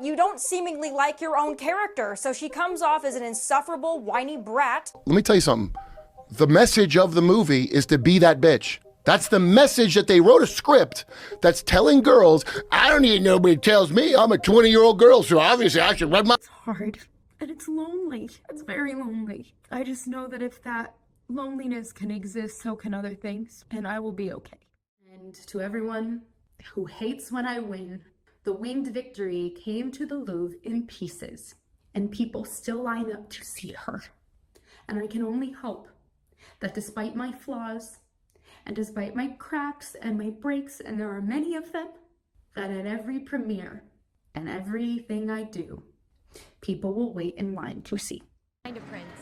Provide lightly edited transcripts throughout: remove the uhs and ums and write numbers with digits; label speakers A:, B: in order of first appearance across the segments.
A: you don't seemingly like your own character, so she comes off as an insufferable, whiny brat.
B: Let me tell you something. The message of the movie is to be that bitch. That's the message that they wrote a script that's telling girls, I don't need nobody tells me I'm a 20-year-old girl, so obviously I should read my...
C: It's hard, and it's lonely. It's very lonely. I just know that if that loneliness can exist, so can other things, and I will be okay. And to everyone who hates when I win, the winged victory came to the Louvre in pieces, and people still line up to see her. And I can only hope that despite my flaws, and despite my cracks and my breaks, and there are many of them, that at every premiere and everything I do, people will wait in line to see.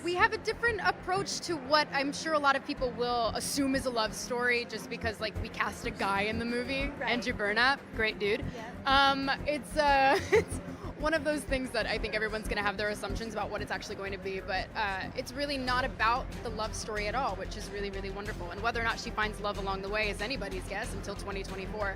D: We have a different approach to what I'm sure a lot of people will assume is a love story just because like we cast a guy in the movie, right. Andrew Burnap, great dude. Yeah. It's one of those things that I think everyone's going to have their assumptions about what it's actually going to be, but it's really not about the love story at all, which is really, really wonderful. And whether or not she finds love along the way is anybody's guess until 2024.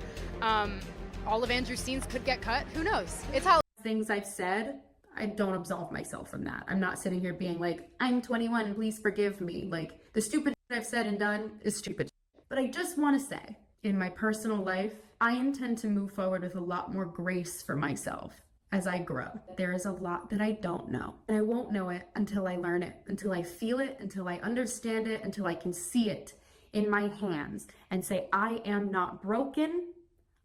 D: All of Andrew's scenes could get cut. Who knows? It's how
C: things I've said, I don't absolve myself from that. I'm not sitting here being like, I'm 21, please forgive me. Like, the stupid shit I've said and done is stupid. But I just want to say, in my personal life, I intend to move forward with a lot more grace for myself. As I grow, there is a lot that I don't know, and I won't know it until I learn it, until I feel it, until I understand it, until I can see it in my hands and say, I am not broken.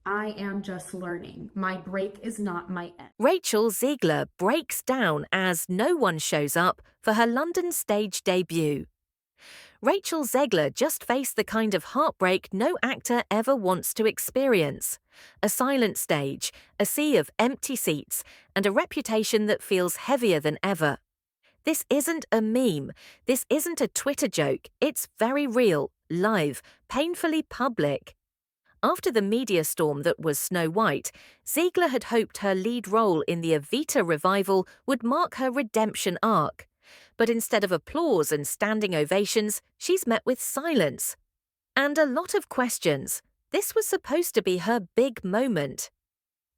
C: I am just learning. My break is not my end.
E: Rachel Zegler breaks down as no one shows up for her London stage debut. Rachel Zegler just faced the kind of heartbreak no actor ever wants to experience. A silent stage, a sea of empty seats, and a reputation that feels heavier than ever. This isn't a meme. This isn't a Twitter joke. It's very real, live, painfully public. After the media storm that was Snow White, Zegler had hoped her lead role in the Evita revival would mark her redemption arc. But instead of applause and standing ovations, she's met with silence. And a lot of questions. This was supposed to be her big moment.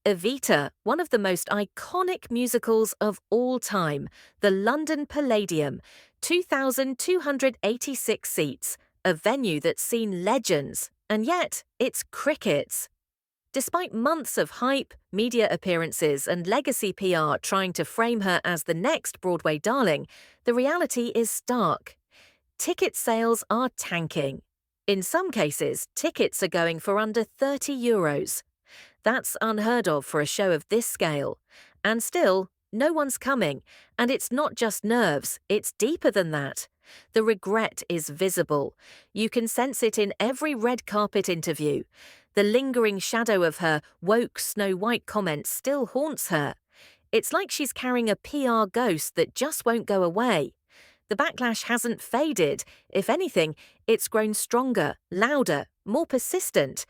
E: Evita, one of the most iconic musicals of all time, the London Palladium, 2,286 seats, a venue that's seen legends, and yet it's crickets. Despite months of hype, media appearances, and legacy PR trying to frame her as the next Broadway darling, the reality is stark. Ticket sales are tanking. In some cases, tickets are going for under €30. That's unheard of for a show of this scale. And still, no one's coming. And it's not just nerves, it's deeper than that. The regret is visible. You can sense it in every red carpet interview. The lingering shadow of her woke Snow White comments still haunts her. It's like she's carrying a PR ghost that just won't go away. The backlash hasn't faded. If anything, it's grown stronger, louder, more persistent.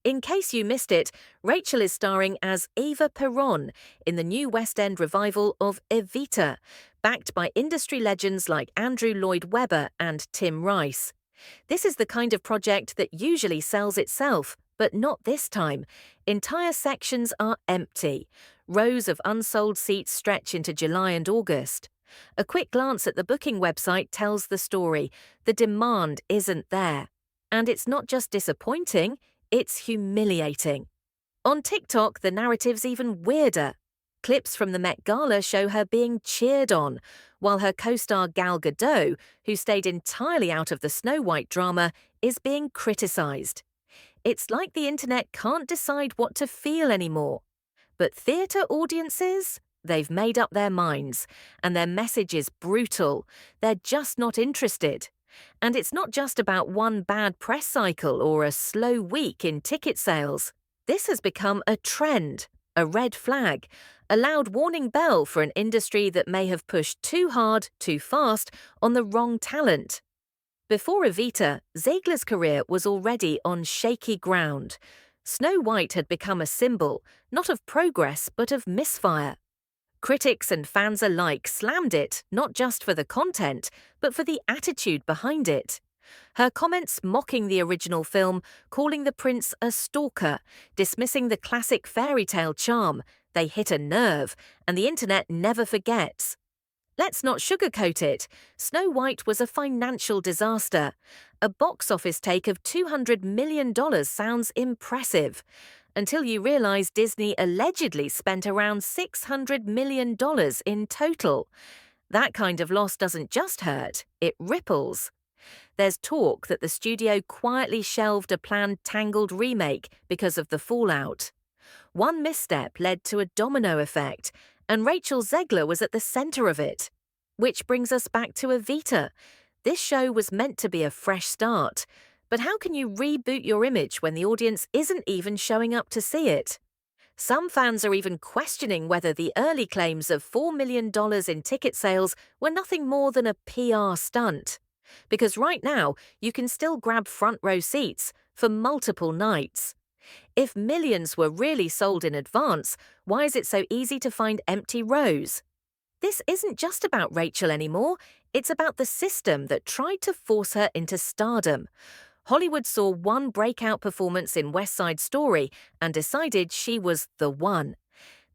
E: In case you missed it, Rachel is starring as Eva Perron in the new West End revival of Evita, backed by industry legends like Andrew Lloyd Webber and Tim Rice. This is the kind of project that usually sells itself, but not this time. Entire sections are empty. Rows of unsold seats stretch into July and August. A quick glance at the booking website tells the story. The demand isn't there. And it's not just disappointing, it's humiliating. On TikTok, the narrative's even weirder. Clips from the Met Gala show her being cheered on, while her co-star Gal Gadot, who stayed entirely out of the Snow White drama, is being criticised. It's like the internet can't decide what to feel anymore. But theatre audiences? They've made up their minds, and their message is brutal. They're just not interested. And it's not just about one bad press cycle or a slow week in ticket sales. This has become a trend, a red flag, a loud warning bell for an industry that may have pushed too hard, too fast on the wrong talent. Before Evita, Zegler's career was already on shaky ground. Snow White had become a symbol, not of progress but of misfire. Critics and fans alike slammed it, not just for the content, but for the attitude behind it. Her comments mocking the original film, calling the prince a stalker, dismissing the classic fairy tale charm, They hit a nerve, and the internet never forgets. Let's not sugarcoat it. Snow White was a financial disaster. A box office take of $200 million sounds impressive, until you realize Disney allegedly spent around $600 million in total. That kind of loss doesn't just hurt, it ripples. There's talk that the studio quietly shelved a planned Tangled remake because of the fallout. One misstep led to a domino effect, and Rachel Zegler was at the center of it. Which brings us back to Evita. This show was meant to be a fresh start, but how can you reboot your image when the audience isn't even showing up to see it? Some fans are even questioning whether the early claims of $4 million in ticket sales were nothing more than a PR stunt. Because right now, you can still grab front row seats for multiple nights. If millions were really sold in advance, why is it so easy to find empty rows? This isn't just about Rachel anymore, it's about the system that tried to force her into stardom. Hollywood saw one breakout performance in West Side Story and decided she was the one.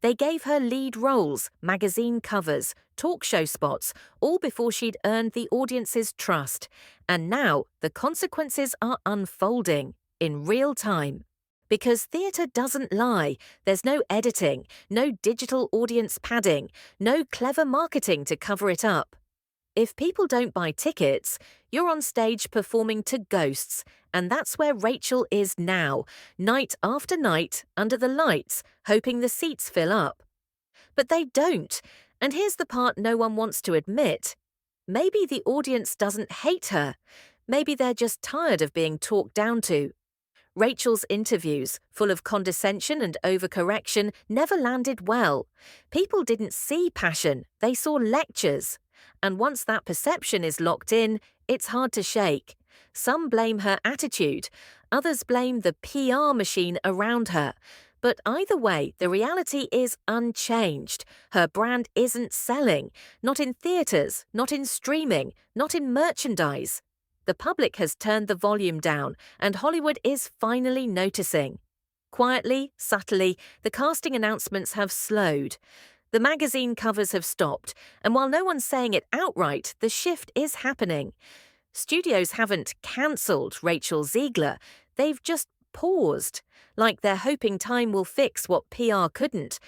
E: They gave her lead roles, magazine covers, talk show spots, all before she'd earned the audience's trust. And now the consequences are unfolding in real time. Because theatre doesn't lie. There's no editing, no digital audience padding, no clever marketing to cover it up. If people don't buy tickets, you're on stage performing to ghosts, and that's where Rachel is now, night after night, under the lights, hoping the seats fill up. But they don't, and here's the part no one wants to admit. Maybe the audience doesn't hate her. Maybe they're just tired of being talked down to. Rachel's interviews, full of condescension and overcorrection, never landed well. People didn't see passion, they saw lectures. And once that perception is locked in, it's hard to shake. Some blame her attitude, others blame the PR machine around her. But either way, the reality is unchanged. Her brand isn't selling, not in theatres, not in streaming, not in merchandise. The public has turned the volume down, and Hollywood is finally noticing. Quietly, subtly, the casting announcements have slowed. The magazine covers have stopped, and while no one's saying it outright, the shift is happening. Studios haven't cancelled Rachel Zegler, they've just paused, like they're hoping time will fix what PR couldn't.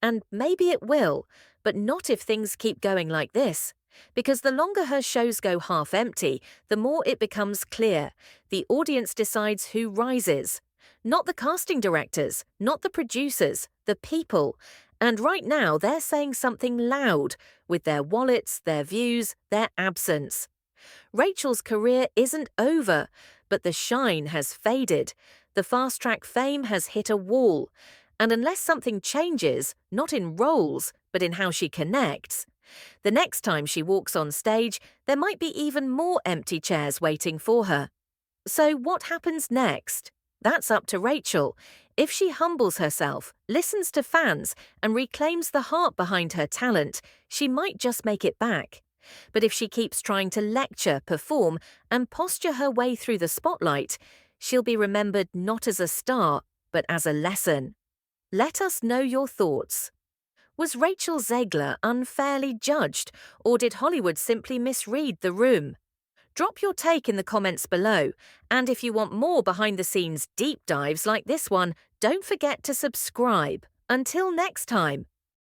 E: And maybe it will, but not if things keep going like this. Because the longer her shows go half empty, the more it becomes clear. The audience decides who rises. Not the casting directors, not the producers, the people. And right now they're saying something loud, with their wallets, their views, their absence. Rachel's career isn't over, but the shine has faded. The fast-track fame has hit a wall. And unless something changes, not in roles, but in how she connects, the next time she walks on stage, there might be even more empty chairs waiting for her. So what happens next? That's up to Rachel. If she humbles herself, listens to fans, and reclaims the heart behind her talent, she might just make it back. But if she keeps trying to lecture, perform, and posture her way through the spotlight, she'll be remembered not as a star, but as a lesson. Let us know your thoughts. Was Rachel Zegler unfairly judged, or did Hollywood simply misread the room? Drop your take in the comments below, and if you want more behind-the-scenes deep dives like this one, don't forget to subscribe. Until next time.